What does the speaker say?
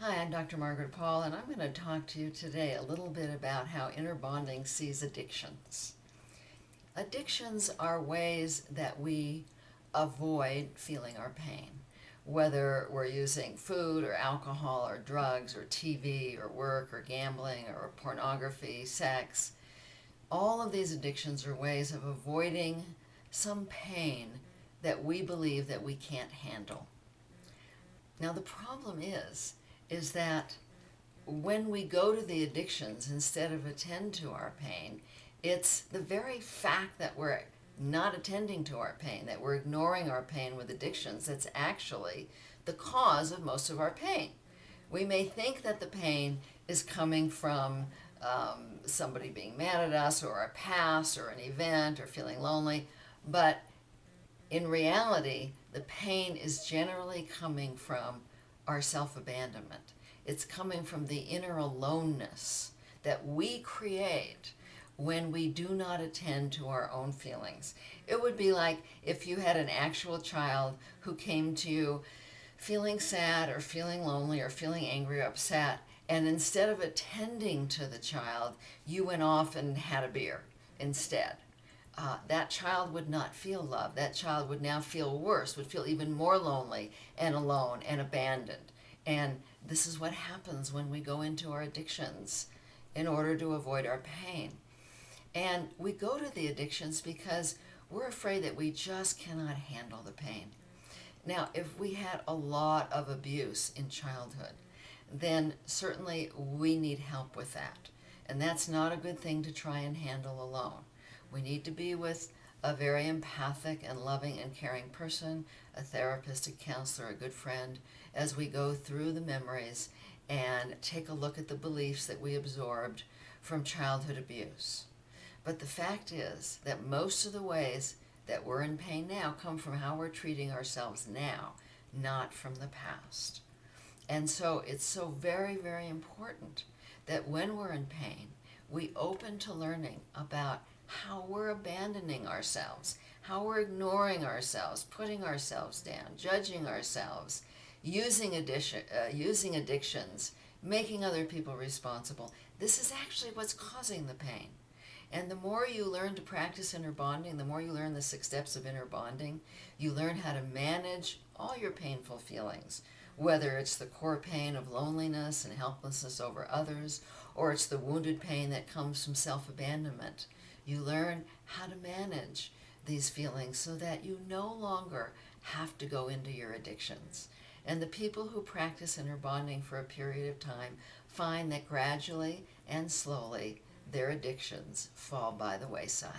Hi, I'm Dr. Margaret Paul, and I'm going to talk to you today a little bit about how inner bonding sees addictions. Addictions are ways that we avoid feeling our pain, whether we're using food or alcohol or drugs or TV or work or gambling or pornography, sex. All of these addictions are ways of avoiding some pain that we believe that we can't handle. Now the problem is that when we go to the addictions instead of attend to our pain, it's the very fact that we're not attending to our pain, that we're ignoring our pain with addictions, that's actually the cause of most of our pain. We may think that the pain is coming from somebody being mad at us, or a past, or an event, or feeling lonely, but in reality, the pain is generally coming from our self abandonment. It's coming from the inner aloneness that we create when we do not attend to our own feelings. It would be like if you had an actual child who came to you feeling sad or feeling lonely or feeling angry or upset, and instead of attending to the child, you went off and had a beer instead. That child would not feel love. That child would now feel worse, would feel even more lonely and alone and abandoned. And this is what happens when we go into our addictions in order to avoid our pain. And we go to the addictions because we're afraid that we just cannot handle the pain. Now, if we had a lot of abuse in childhood, then certainly we need help with that. And that's not a good thing to try and handle alone. We need to be with a very empathic and loving and caring person, a therapist, a counselor, a good friend, as we go through the memories and take a look at the beliefs that we absorbed from childhood abuse. But the fact is that most of the ways that we're in pain now come from how we're treating ourselves now, not from the past. And so it's so very, very important that when we're in pain, we open to learning about how we're abandoning ourselves, how we're ignoring ourselves, putting ourselves down, judging ourselves, using addictions, making other people responsible. This is actually what's causing the pain. And the more you learn to practice inner bonding, the more you learn the 6 steps of inner bonding, you learn how to manage all your painful feelings, whether it's the core pain of loneliness and helplessness over others, or it's the wounded pain that comes from self-abandonment. You learn how to manage these feelings so that you no longer have to go into your addictions. And the people who practice inner bonding for a period of time find that gradually and slowly their addictions fall by the wayside.